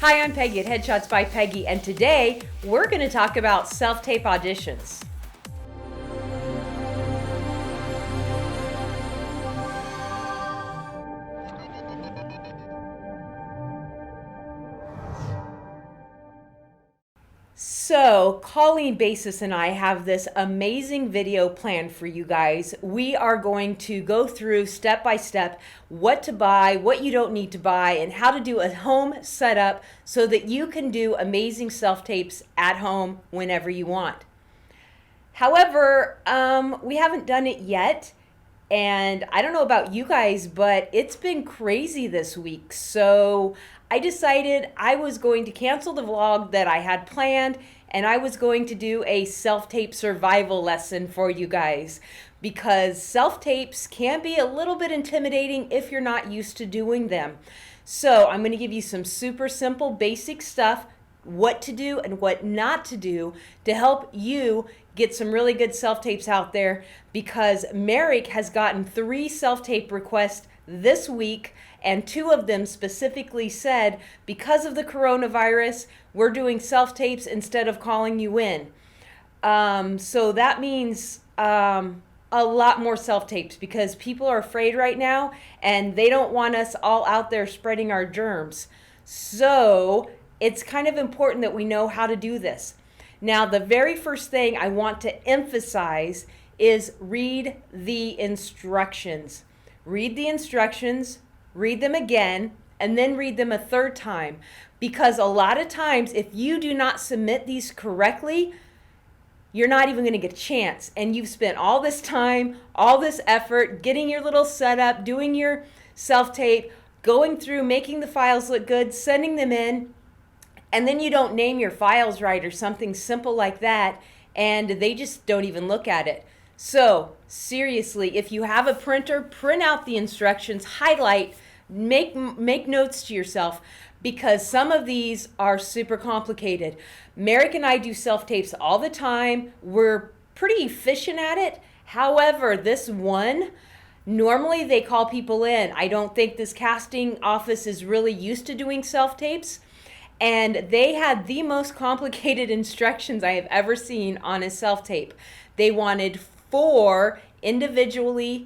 Hi, I'm Peggy at Headshots by Peggy, and today we're going to talk about self-tape auditions. So, Colleen Basis and I have this amazing video planned for you guys. We are going to go through step by step what to buy, what you don't need to buy, and how to do a home setup so that you can do amazing self-tapes at home whenever you want. However, we haven't done it yet. And I don't know about you guys, but it's been crazy this week. So I decided I was going to cancel the vlog that I had planned, and I was going to do a self-tape survival lesson for you guys, because self-tapes can be a little bit intimidating if you're not used to doing them. So I'm going to give you some super simple basic stuff, what to do and what not to do to help you get some really good self-tapes out there, because Merrick has gotten 3 self-tape requests this week, and 2 of them specifically said, because of the coronavirus, we're doing self-tapes instead of calling you in. So that means a lot more self-tapes, because people are afraid right now and they don't want us all out there spreading our germs. So it's kind of important that we know how to do this. Now, the very first thing I want to emphasize is read the instructions. Read the instructions, read them again, and then read them a third time. Because a lot of times, if you do not submit these correctly, you're not even going to get a chance. And you've spent all this time, all this effort, getting your little setup, doing your self-tape, going through, making the files look good, sending them in, and then you don't name your files right or something simple like that, and they just don't even look at it. So seriously, if you have a printer, print out the instructions, highlight, make notes to yourself, because some of these are super complicated. Merrick and I do self-tapes all the time. We're pretty efficient at it. However, this one, normally they call people in. I don't think this casting office is really used to doing self-tapes. And they had the most complicated instructions I have ever seen on a self-tape. They wanted 4 individual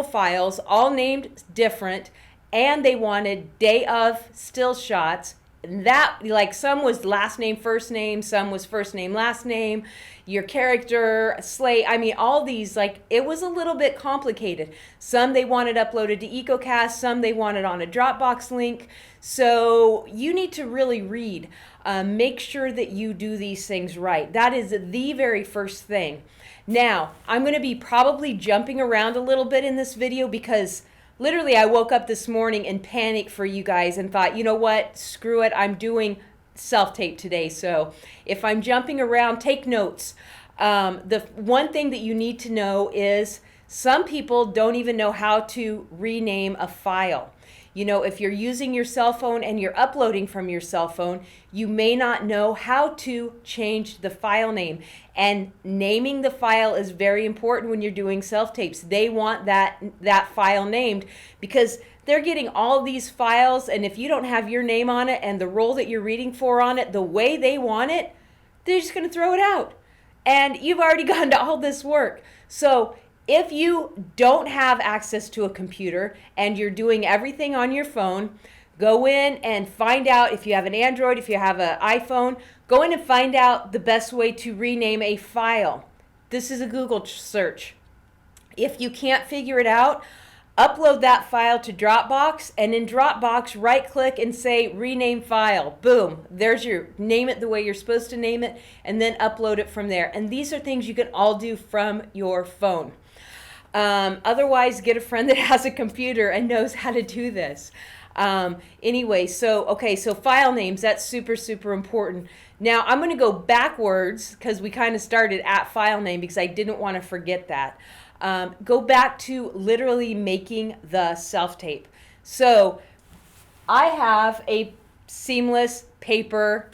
files, all named different, and they wanted day of still shots. That, like, some was last name, first name, some was first name, last name, your character, slate. I mean, all these, like, it was a little bit complicated. Some they wanted uploaded to EcoCast, some they wanted on a Dropbox link. So you need to really read. Make sure that you do these things right. That is the very first thing. Now, I'm going to be probably jumping around a little bit in this video, because literally I woke up this morning in panic for you guys and thought, you know what, screw it, I'm doing self-tape today. So if I'm jumping around, take notes. The one thing that you need to know is some people don't even know how to rename a file. You know, if you're using your cell phone and you're uploading from your cell phone, you may not know how to change the file name. And naming the file is very important when you're doing self-tapes. They want that file named, because they're getting all these files, and if you don't have your name on it and the role that you're reading for on it the way they want it, they're just going to throw it out. And you've already gone to all this work. So if you don't have access to a computer and you're doing everything on your phone, go in and find out, if you have an Android, if you have an iPhone, go in and find out the best way to rename a file. This is a Google search. If you can't figure it out, upload that file to Dropbox, and in Dropbox, right-click and say rename file. Boom, there's your, name it the way you're supposed to name it, and then upload it from there. And these are things you can all do from your phone. Otherwise, get a friend that has a computer and knows how to do this. Anyway, so file names, that's super, super important. Now, I'm going to go backwards, because we kind of started at file name, because I didn't want to forget that. Go back to literally making the self-tape. So I have a seamless paper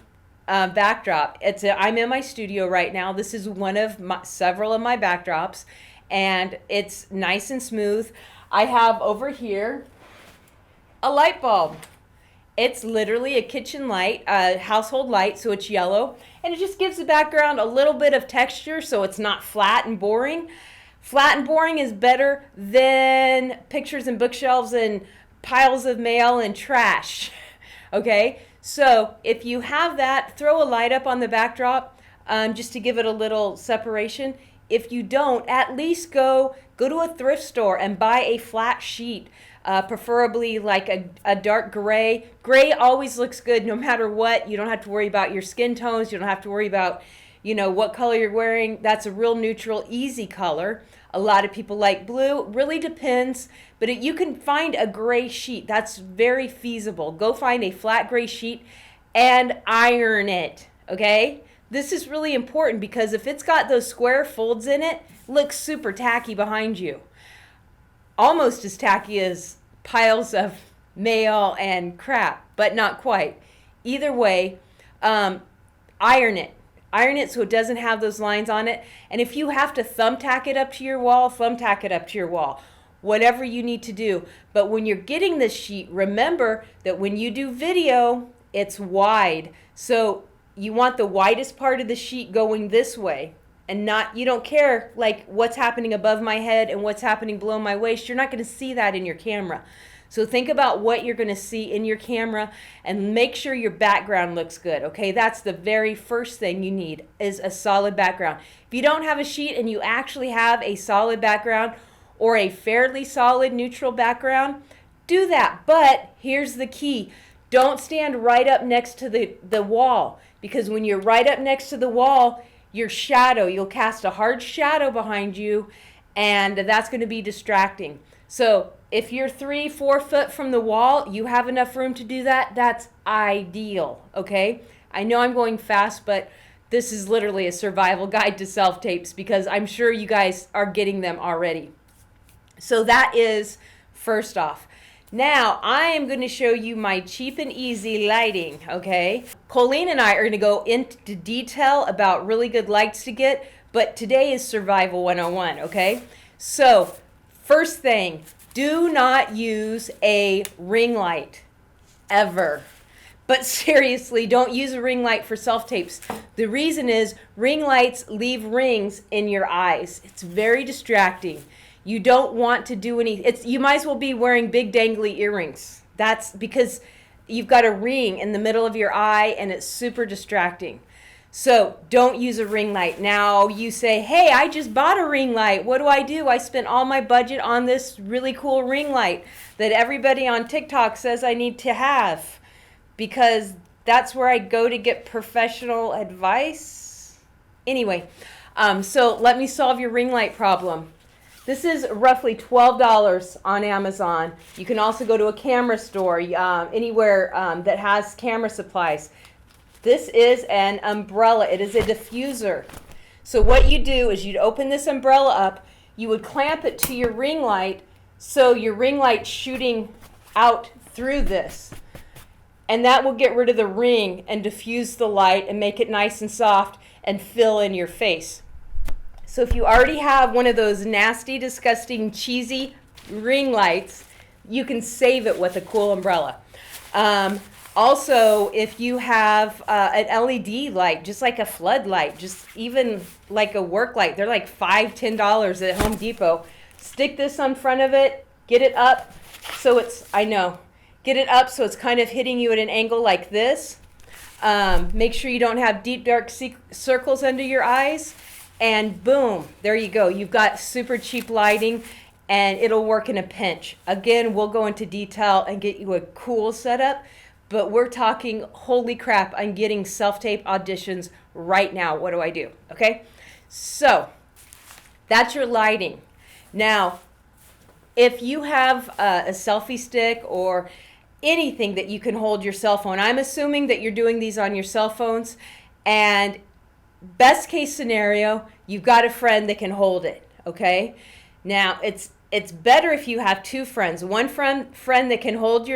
backdrop. I'm in my studio right now. This is one of several of my backdrops, and it's nice and smooth. I have over here a light bulb, It's literally a kitchen light, a household light, so it's yellow, and it just gives the background a little bit of texture so it's not flat and boring. Flat and boring is better than pictures and bookshelves and piles of mail and trash. Okay, so if you have that, throw a light up on the backdrop just to give it a little separation. If you don't, at least go to a thrift store and buy a flat sheet. Preferably like a dark gray. Gray always looks good no matter what. You don't have to worry about your skin tones. You don't have to worry about, what color you're wearing. That's a real neutral, easy color. A lot of people like blue. It really depends. But you can find a gray sheet. That's very feasible. Go find a flat gray sheet and iron it, okay? This is really important because if it's got those square folds in it, it looks super tacky behind you. Almost as tacky as piles of mail and crap, but not quite. Either way, iron it. Iron it so it doesn't have those lines on it. And if you have to thumbtack it up to your wall, thumbtack it up to your wall. Whatever you need to do. But when you're getting this sheet, remember that when you do video, it's wide. So you want the widest part of the sheet going this way. And you don't care like what's happening above my head and what's happening below my waist. You're not going to see that in your camera. So think about what you're going to see in your camera and make sure your background looks good. Okay, that's the very first thing you need is a solid background. If you don't have a sheet and you actually have a solid background or a fairly solid neutral background, do that. But here's the key. Don't stand right up next to the wall, because when you're right up next to the wall, you'll cast a hard shadow behind you, and that's going to be distracting. So if you're 3-4 foot from the wall, you have enough room to do that. That's ideal, okay? I know I'm going fast, but this is literally a survival guide to self-tapes because I'm sure you guys are getting them already. So that is first off. Now, I am going to show you my cheap and easy lighting, okay? Colleen and I are going to go into detail about really good lights to get, but today is Survival 101, okay? So, first thing, do not use a ring light, ever. But seriously, don't use a ring light for self-tapes. The reason is ring lights leave rings in your eyes. It's very distracting. You don't want to do you might as well be wearing big dangly earrings. That's because you've got a ring in the middle of your eye and it's super distracting. So don't use a ring light. Now you say, hey, I just bought a ring light. What do? I spent all my budget on this really cool ring light that everybody on TikTok says I need to have because that's where I go to get professional advice. Anyway, so let me solve your ring light problem. This is roughly $12 on Amazon. You can also go to a camera store, anywhere that has camera supplies. This is an umbrella. It is a diffuser. So what you do is you'd open this umbrella up, you would clamp it to your ring light so your ring light's shooting out through this. And that will get rid of the ring and diffuse the light and make it nice and soft and fill in your face. So if you already have one of those nasty, disgusting, cheesy ring lights, you can save it with a cool umbrella. Also, if you have an LED light, just like a floodlight, just even like a work light, they're like $5, $10 at Home Depot. Stick this on front of it, get it up so it's kind of hitting you at an angle like this. Make sure you don't have deep, dark circles under your eyes. And boom, there you go. You've got super cheap lighting and it'll work in a pinch. Again, we'll go into detail and get you a cool setup, but we're talking, holy crap, I'm getting self-tape auditions right now. What do I do? Okay, so that's your lighting. Now, if you have a selfie stick or anything that you can hold your cell phone, I'm assuming that you're doing these on your cell phones, and best case scenario, you've got a friend that can hold it, okay? Now, it's better if you have two friends. One friend that can hold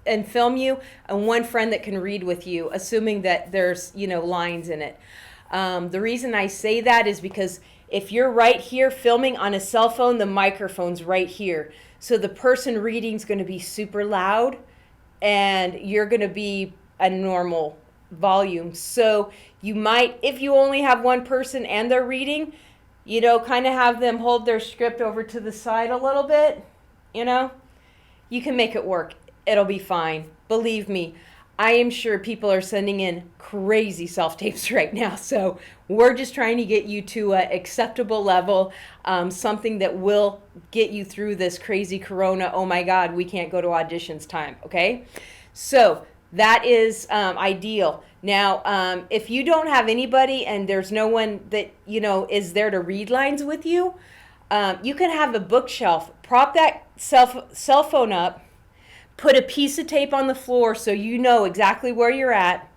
and film you, and one friend that can read with you, assuming that there's, lines in it. The reason I say that is because if you're right here filming on a cell phone, the microphone's right here. So the person reading is going to be super loud, and you're going to be a normal volume. So you might, if you only have one person and they're reading, kind of have them hold their script over to the side a little bit, you can make it work. It'll be fine. Believe me, I am sure people are sending in crazy self-tapes right now. So we're just trying to get you to an acceptable level, something that will get you through this crazy corona, oh my God, we can't go to auditions time, okay? So that is ideal. Now, if you don't have anybody and there's no one that, is there to read lines with you, you can have a bookshelf. Prop that cell phone up, put a piece of tape on the floor so you know exactly where you're at.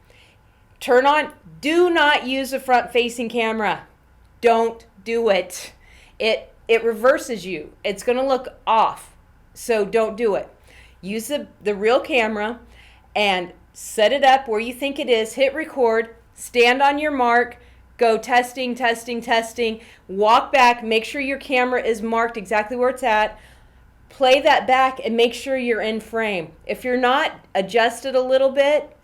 Turn on, do not use a front-facing camera. Don't do it. It reverses you. It's going to look off, so don't do it. Use the real camera and set it up where you think it is. Hit record, stand on your mark, go testing, testing, testing. Walk back, make sure your camera is marked exactly where it's at. Play that back and make sure you're in frame. If you're not, adjust it a little bit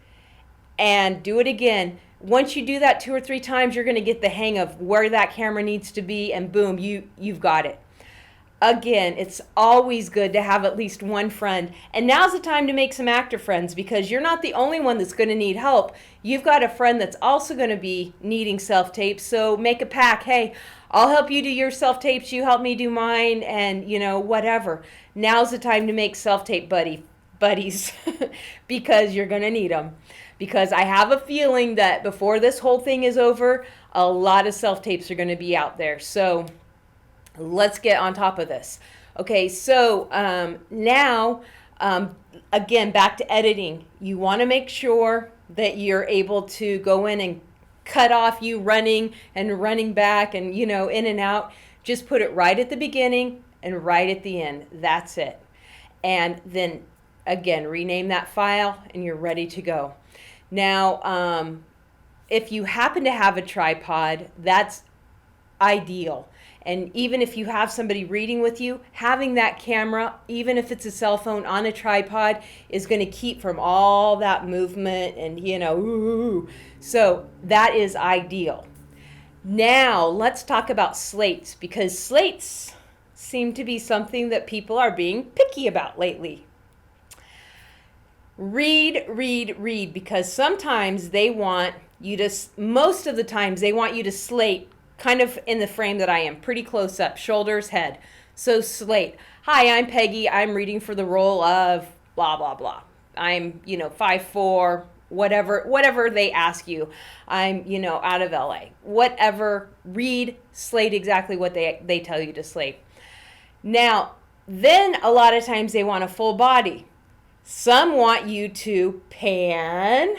and do it again. Once you do that 2 or 3 times, you're going to get the hang of where that camera needs to be, and boom, you've got it. Again, it's always good to have at least one friend. And now's the time to make some actor friends, because you're not the only one that's going to need help. You've got a friend that's also going to be needing self-tapes, so make a pack. Hey, I'll help you do your self-tapes, you help me do mine, and, whatever. Now's the time to make self-tape buddies because you're going to need them. Because I have a feeling that before this whole thing is over, a lot of self-tapes are going to be out there. So let's get on top of this. Okay, so now, again, back to editing. You want to make sure that you're able to go in and cut off you running and running back and, in and out. Just put it right at the beginning and right at the end. That's it. And then, again, rename that file and you're ready to go. Now, if you happen to have a tripod, that's ideal. And even if you have somebody reading with you, having that camera, even if it's a cell phone on a tripod, is going to keep from all that movement and, ooh. So that is ideal. Now, let's talk about slates, because slates seem to be something that people are being picky about lately. Read, because sometimes they want you to, most of the times they want you to slate kind of in the frame that I am, pretty close up, shoulders, head. So slate. Hi, I'm Peggy. I'm reading for the role of blah, blah, blah. I'm, 5'4", whatever they ask you. I'm, out of LA. Whatever, read, slate exactly what they tell you to slate. Now, then a lot of times they want a full body. Some want you to pan,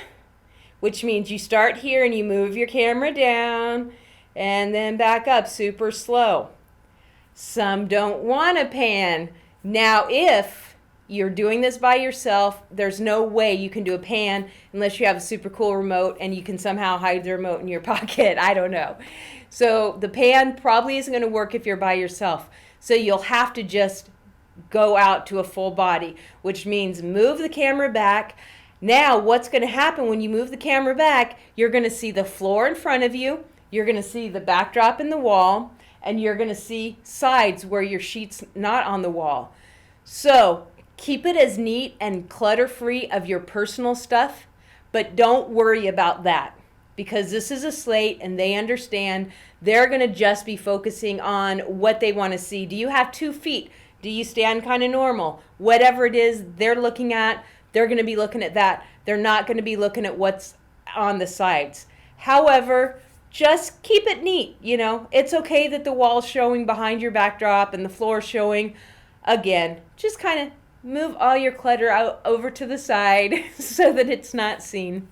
which means you start here and you move your camera down and then back up super slow. Some don't want to pan. Now, if you're doing this by yourself, there's no way you can do a pan unless you have a super cool remote and you can somehow hide the remote in your pocket. I don't know. So the pan probably isn't going to work if you're by yourself. So you'll have to just go out to a full body, which means move the camera back. Now, what's going to happen when you move the camera back, you're going to see the floor in front of you. You're going to see the backdrop in the wall, and you're going to see sides where your sheet's not on the wall. So keep it as neat and clutter-free of your personal stuff, but don't worry about that, because this is a slate and they understand. They're going to just be focusing on what they want to see. Do you have 2 feet? Do you stand kind of normal? Whatever it is they're looking at, they're going to be looking at that. They're not going to be looking at what's on the sides. However, just keep it neat. It's okay that the wall's showing behind your backdrop and the floor showing. Again, just kind of move all your clutter out over to the side so that it's not seen.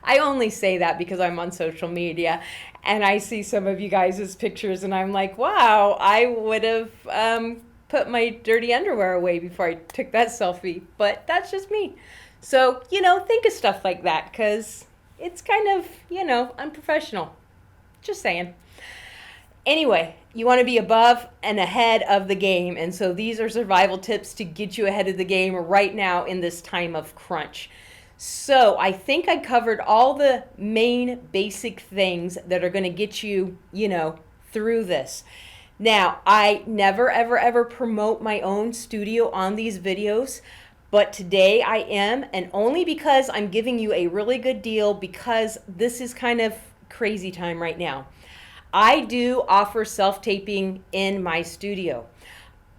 I only say that because I'm on social media and I see some of you guys' pictures and I'm like, wow, I would have put my dirty underwear away before I took that selfie. But that's just me. So, think of stuff like that, because it's kind of, unprofessional. Just saying. Anyway, you want to be above and ahead of the game. And so these are survival tips to get you ahead of the game right now in this time of crunch. So I think I covered all the main basic things that are going to get you, through this. Now, I never, ever, ever promote my own studio on these videos, but today I am, and only because I'm giving you a really good deal, because this is kind of crazy time right now. I do offer self-taping in my studio.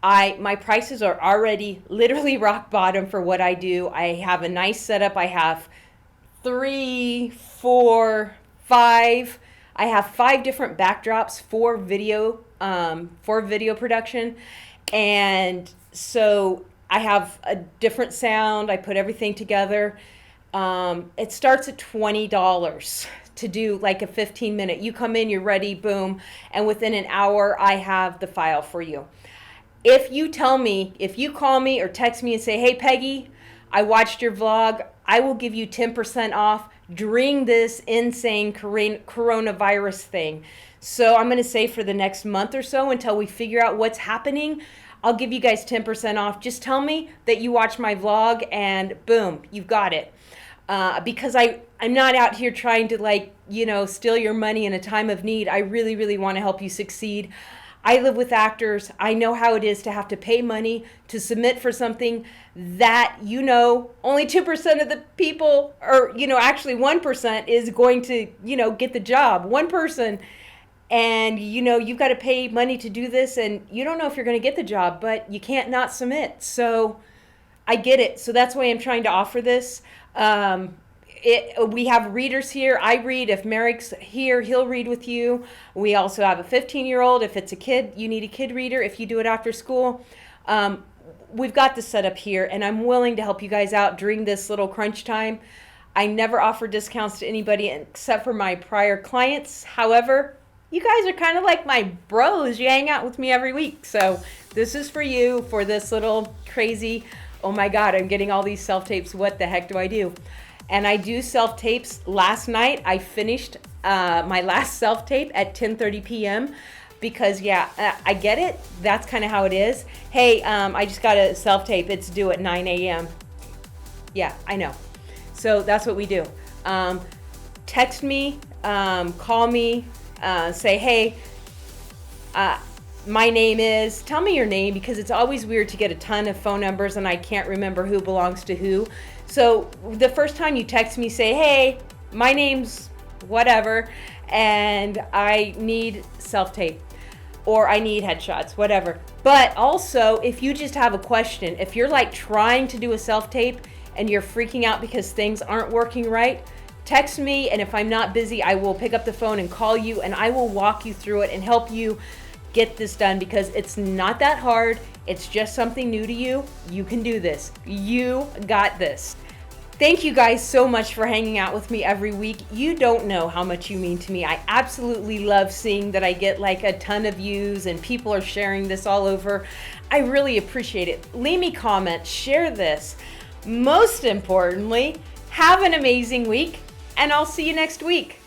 My prices are already literally rock bottom for what I do. I have a nice setup. I have 3, 4, 5. I have 5 different backdrops for video production, and so I have a different sound. I put everything together. It starts at $20 to do like a 15-minute. You come in, you're ready, boom, and within an hour I have the file for you. If you call me or text me and say, hey Peggy, I watched your vlog, I will give you 10% off during this insane coronavirus thing. So I'm going to say for the next month or so, until we figure out what's happening, I'll give you guys 10% off. Just tell me that you watched my vlog and boom, you've got it. Because I'm not out here trying to steal your money in a time of need. I really, really want to help you succeed. I live with actors. I know how it is to have to pay money to submit for something that, only 2% of the people, or, actually 1% is going to, get the job. One person. And, you've got to pay money to do this, and you don't know if you're going to get the job, but you can't not submit. So I get it. So that's why I'm trying to offer this. We have readers here. I read. If Merrick's here, he'll read with you. We also have a 15-year-old. If it's a kid, you need a kid reader if you do it after school. We've got this set up here, and I'm willing to help you guys out during this little crunch time. I never offer discounts to anybody except for my prior clients. However, you guys are kind of like my bros. You hang out with me every week. So this is for you, for this little crazy, oh my God, I'm getting all these self-tapes. What the heck do I do? And I do self-tapes. Last night, I finished my last self-tape at 10:30 p.m. because, I get it. That's kind of how it is. Hey, I just got a self-tape. It's due at 9 a.m. Yeah, I know. So that's what we do. Text me, call me, say, hey, my name is, tell me your name, because it's always weird to get a ton of phone numbers and I can't remember who belongs to who. So the first time you text me, say, hey, my name's whatever, and I need self-tape, or I need headshots, whatever. But also, if you just have a question, if you're like trying to do a self-tape and you're freaking out because things aren't working right, text me, and if I'm not busy, I will pick up the phone and call you, and I will walk you through it and help you get this done, because it's not that hard. It's just something new to you. You can do this. You got this. Thank you guys so much for hanging out with me every week. You don't know how much you mean to me. I absolutely love seeing that I get like a ton of views and people are sharing this all over. I really appreciate it. Leave me comments, share this. Most importantly, have an amazing week, and I'll see you next week.